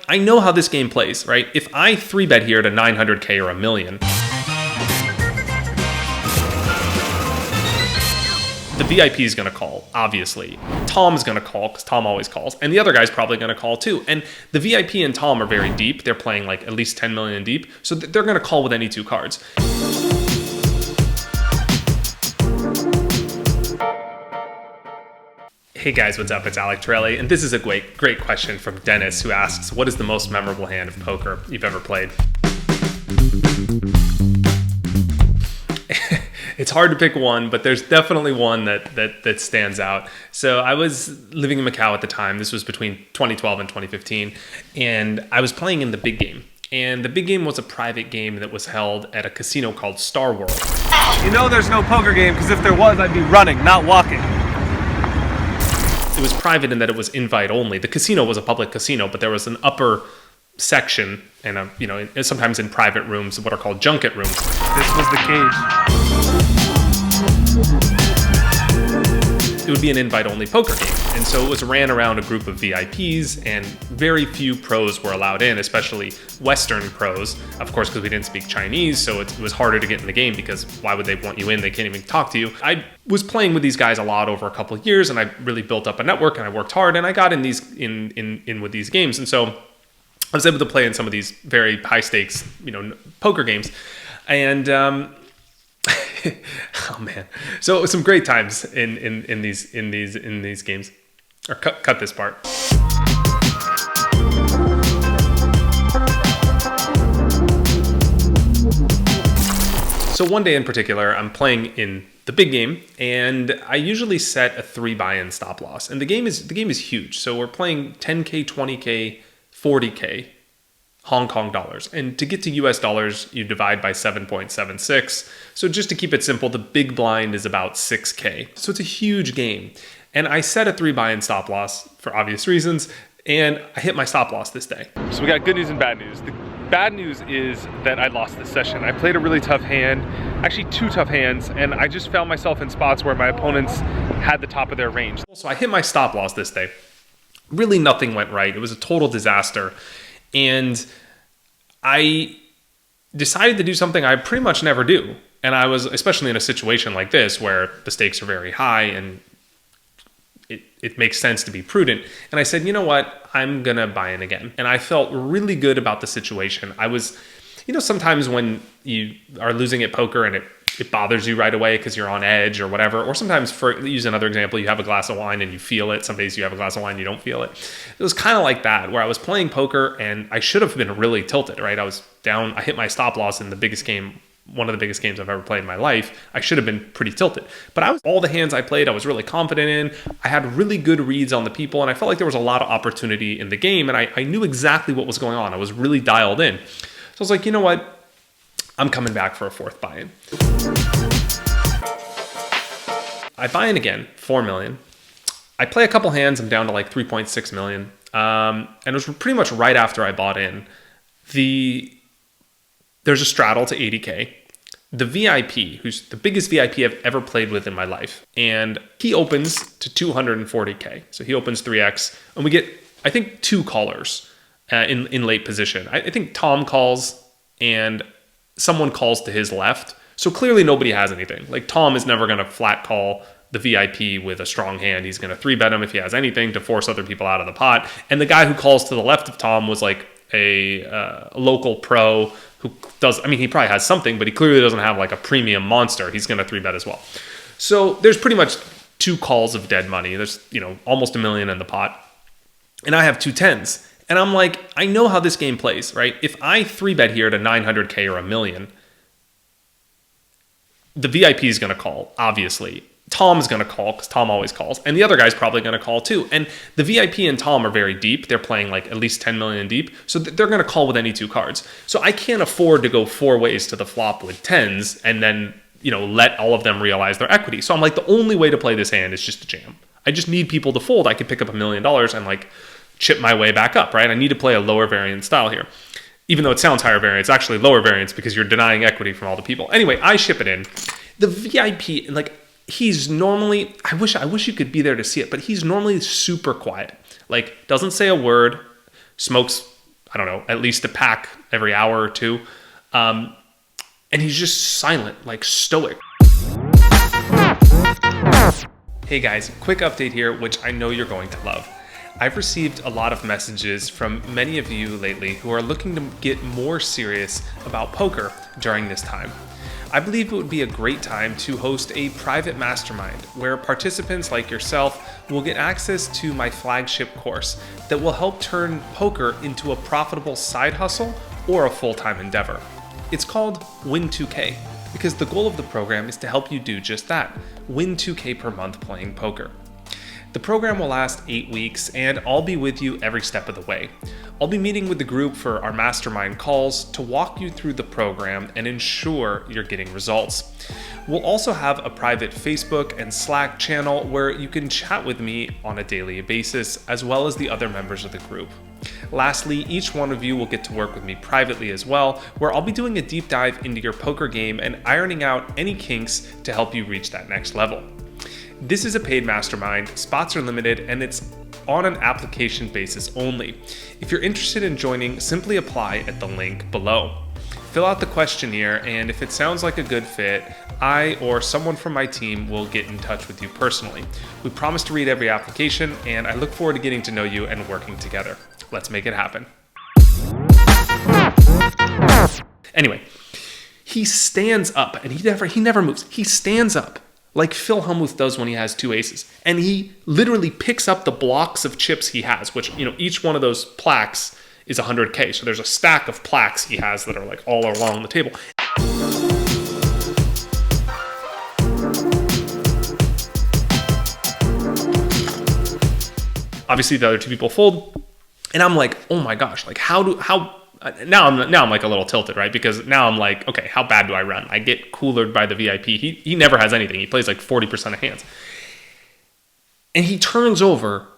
I know how this game plays, right? If I 3-bet here to 900K or a million, the VIP is going to call, obviously. Tom's going to call, because Tom always calls. And the other guy's probably going to call too. And the VIP and Tom are very deep. They're playing like at least 10 million deep. So they're going to call with any two cards. Hey guys, what's up? It's Alec, Torelli, and this is a great question from Dennis, who asks, what is the most memorable hand of poker you've ever played? It's hard to pick one, but there's definitely one that stands out. So I was living in Macau at the time. This was between 2012 and 2015, and I was playing in the big game. And the big game was a private game that was held at a casino called Star World. You know there's no poker game, because if there was, I'd be running, not walking. It was private in that it was invite only. The casino was a public casino, but there was an upper section and sometimes in private rooms, what are called junket rooms. This was the cage. It would be an invite-only poker game. And so it was ran around a group of VIPs, and very few pros were allowed in, especially Western pros, of course, because we didn't speak Chinese, so it was harder to get in the game, because why would they want you in? They can't even talk to you. I was playing with these guys a lot over a couple of years, and I really built up a network, and I worked hard, and I got in with these games. And so I was able to play in some of these very high-stakes, poker games. And oh man, so it was some great times in these games. Or cut this part. So one day in particular, I'm playing in the big game, and I usually set a 3 buy-in stop loss. And the game is huge. So we're playing 10K, 20K, 40K Hong Kong dollars. And to get to US dollars, you divide by 7.76. So just to keep it simple, the big blind is about 6K. So it's a huge game. And I set a 3 buy-in stop loss for obvious reasons, and I hit my stop loss this day. So we got good news and bad news. The bad news is that I lost this session. I played a really tough hand, actually 2 tough hands, and I just found myself in spots where my opponents had the top of their range. So I hit my stop loss this day. Really nothing went right. It was a total disaster. And I decided to do something I pretty much never do. And I was, especially in a situation like this where the stakes are very high and it makes sense to be prudent. And I said, you know what, I'm going to buy in again. And I felt really good about the situation. I was, sometimes when you are losing at poker and it bothers you right away because you're on edge or whatever, or sometimes, for use another example, you have a glass of wine and you feel it. Some days you have a glass of wine and you don't feel it. It was kind of like that, where I was playing poker and I should have been really tilted, right? I was down, I hit my stop loss in the biggest game, one of the biggest games I've ever played in my life. I should have been pretty tilted. But all the hands I played, I was really confident in. I had really good reads on the people, and I felt like there was a lot of opportunity in the game, and I knew exactly what was going on. I was really dialed in. So I was like, you know what? I'm coming back for a 4th buy-in. I buy in again, 4 million. I play a couple hands, I'm down to like 3.6 million. And it was pretty much right after I bought in. There's a straddle to 80K. The VIP, who's the biggest VIP I've ever played with in my life, and he opens to 240K. So he opens 3X, and we get, I think, 2 callers in late position. I think Tom calls, and someone calls to his left. So clearly nobody has anything. Like, Tom is never going to flat call the VIP with a strong hand. He's going to 3-bet him if he has anything to force other people out of the pot. And the guy who calls to the left of Tom was like a local pro who does, he probably has something, but he clearly doesn't have like a premium monster. He's going to 3-bet as well. So there's pretty much 2 calls of dead money. There's, almost $1 million in the pot. And I have 2 10s. And I'm like, I know how this game plays, right? If I 3-bet here to 900K or a million, the VIP is going to call, obviously. Tom's going to call, because Tom always calls. And the other guy's probably going to call too. And the VIP and Tom are very deep. They're playing like at least 10 million deep. So they're going to call with any 2 cards. So I can't afford to go 4 ways to the flop with 10s and then, let all of them realize their equity. So I'm like, the only way to play this hand is just to jam. I just need people to fold. I could pick up $1 million and like chip my way back up, right? I need to play a lower variance style here. Even though it sounds higher variance, it's actually lower variance because you're denying equity from all the people. Anyway, I ship it in. The VIP, like, he's normally, I wish you could be there to see it, but he's normally super quiet. Like, doesn't say a word, smokes I don't know, at least a pack every hour or two. And he's just silent, like stoic. Hey guys, quick update here, which I know you're going to love. I've received a lot of messages from many of you lately who are looking to get more serious about poker during this time. I believe it would be a great time to host a private mastermind where participants like yourself will get access to my flagship course that will help turn poker into a profitable side hustle or a full-time endeavor. It's called Win 2K because the goal of the program is to help you do just that, win 2K per month playing poker. The program will last 8 weeks and I'll be with you every step of the way. I'll be meeting with the group for our mastermind calls to walk you through the program and ensure you're getting results. We'll also have a private Facebook and Slack channel where you can chat with me on a daily basis, as well as the other members of the group. Lastly, each one of you will get to work with me privately as well, where I'll be doing a deep dive into your poker game and ironing out any kinks to help you reach that next level. This is a paid mastermind, spots are limited, and it's on an application basis only. If you're interested in joining, simply apply at the link below. Fill out the questionnaire, and if it sounds like a good fit, I or someone from my team will get in touch with you personally. We promise to read every application, and I look forward to getting to know you and working together. Let's make it happen. Anyway, he stands up, and he never moves. He stands up like Phil Hellmuth does when he has two aces. And he literally picks up the blocks of chips he has, which, each one of those plaques is 100K. So there's a stack of plaques he has that are like all along the table. Obviously the other two people fold. And I'm like, oh my gosh, like now I'm like a little tilted, right? Because now I'm like, okay, how bad do I run? I get coolered by the VIP. He never has anything. He plays like 40% of hands. And he turns over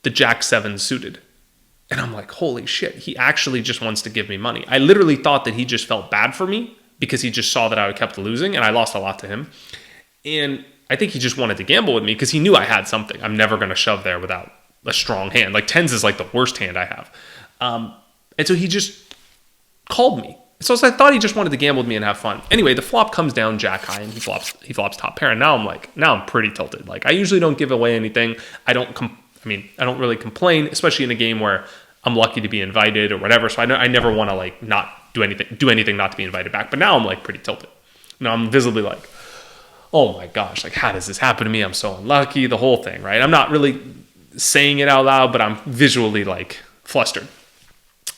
the Jack-7 suited. And I'm like, holy shit, he actually just wants to give me money. I literally thought that he just felt bad for me because he just saw that I kept losing and I lost a lot to him. And I think he just wanted to gamble with me because he knew I had something. I'm never going to shove there without a strong hand. Like tens is like the worst hand I have. And so he just called me. So I thought he just wanted to gamble with me and have fun. Anyway, the flop comes down jack high and he flops top pair. And now I'm pretty tilted. Like I usually don't give away anything. I don't really complain, especially in a game where I'm lucky to be invited or whatever. So I never want to like not do anything not to be invited back. But now I'm like pretty tilted. Now I'm visibly like, oh my gosh, like how does this happen to me? I'm so unlucky, the whole thing, right? I'm not really saying it out loud, but I'm visually like flustered.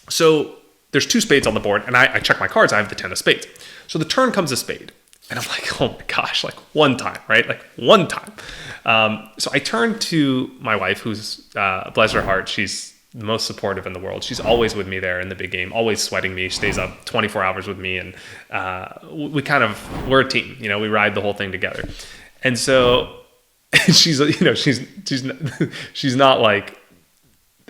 So there's two spades on the board, and I check my cards. I have the 10 of spades. So the turn comes a spade. And I'm like, oh my gosh, like one time, right? Like one time. So I turn to my wife, who's, bless her heart, she's the most supportive in the world. She's always with me there in the big game, always sweating me. She stays up 24 hours with me. And we're a team. We ride the whole thing together. And so she's not like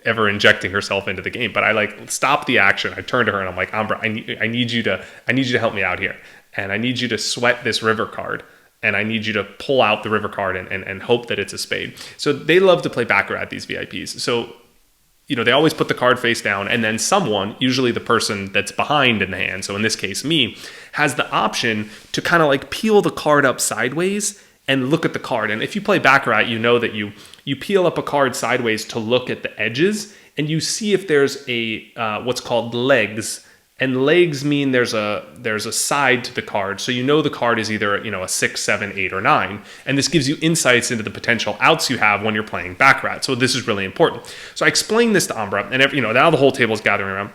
ever injecting herself into the game, but I like stop the action. I turn to her and I'm like, Ambra, I need you to help me out here. And I need you to sweat this river card. And I need you to pull out the river card and hope that it's a spade. So they love to play baccarat, these VIPs. So, they always put the card face down, and then someone, usually the person that's behind in the hand, so in this case me, has the option to kind of like peel the card up sideways and look at the card. And if you play baccarat, you know that you peel up a card sideways to look at the edges, and you see if there's a what's called legs. And legs mean there's a side to the card, so the card is either a 6, 7, 8, or 9, and this gives you insights into the potential outs you have when you're playing baccarat. So this is really important. So I explained this to Ambra, and now the whole table is gathering around.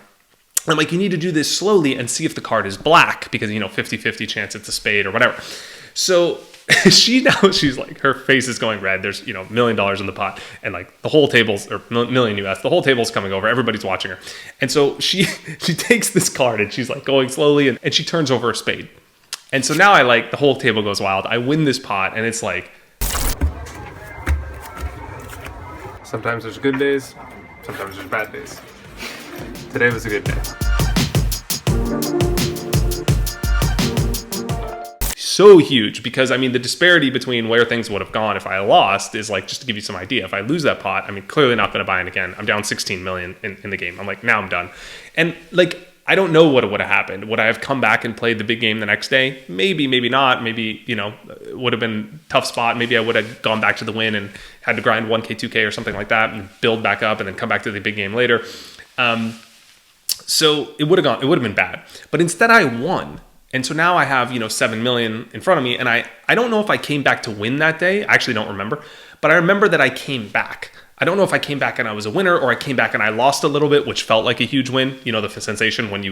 I'm like, you need to do this slowly and see if the card is black because 50-50 chance it's a spade or whatever. So she's like, her face is going red. There's $1 million in the pot, and like the whole table's, or million US, the whole table's coming over. Everybody's watching her, and so she takes this card and she's like going slowly, and she turns over a spade. And so now the whole table goes wild. I win this pot, and it's like, sometimes there's good days, sometimes there's bad days. Today was a good day. so huge because, I mean, the disparity between where things would have gone if I lost is like, just to give you some idea, if I lose that pot, I mean, clearly not going to buy in again. I'm down 16 million in the game. I'm like, now I'm done. And like, I don't know what would have happened. Would I have come back and played the big game the next day? Maybe, maybe not. Maybe, you know, it would have been a tough spot. Maybe I would have gone back to the win and had to grind 1K, 2K or something like that and build back up and then come back to the big game later. So it would have been bad. But instead I won. And so now I have, you know, 7 million in front of me. And I don't know if I came back to win that day. I actually don't remember. But I remember that I came back. I don't know if I came back and I was a winner or I came back and I lost a little bit, which felt like a huge win. You know, the sensation when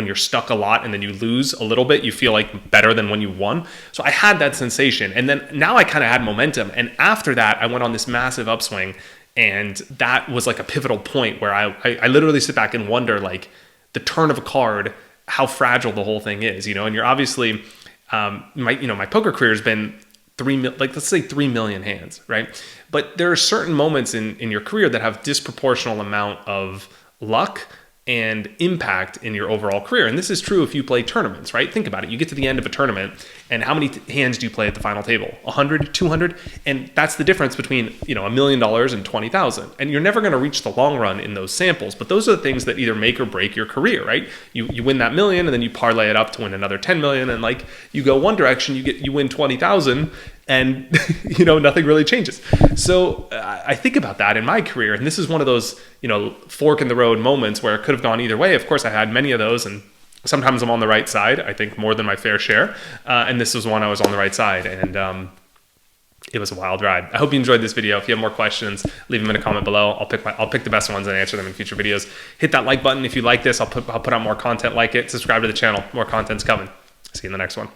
you're stuck a lot and then you lose a little bit, you feel like better than when you won. So I had that sensation. And then now I kind of had momentum. And after that, I went on this massive upswing. And that was like a pivotal point where I literally sit back and wonder, like, the turn of a card, how fragile the whole thing is, you know. And you're obviously, my poker career has been let's say 3 million hands, right? But there are certain moments in your career that have disproportional amount of luck and impact in your overall career. And this is true if you play tournaments, right? Think about it. You get to the end of a tournament and how many hands do you play at the final table? 100, 200? And that's the difference between, you know, $1 million and 20,000. And you're never going to reach the long run in those samples, but those are the things that either make or break your career, right? You win that million and then you parlay it up to win another 10 million. And like you go one direction, you win 20,000 and you know, nothing really changes. So I think about that in my career. And this is one of those, you know, fork in the road moments where it could have gone either way. Of course, I had many of those, and sometimes I'm on the right side, I think more than my fair share. And this was one I was on the right side. And it was a wild ride. I hope you enjoyed this video. If you have more questions, leave them in a comment below. I'll pick the best ones and answer them in future videos. Hit that like button if you like this. I'll put out more content like it. Subscribe to the channel. More content's coming. See you in the next one.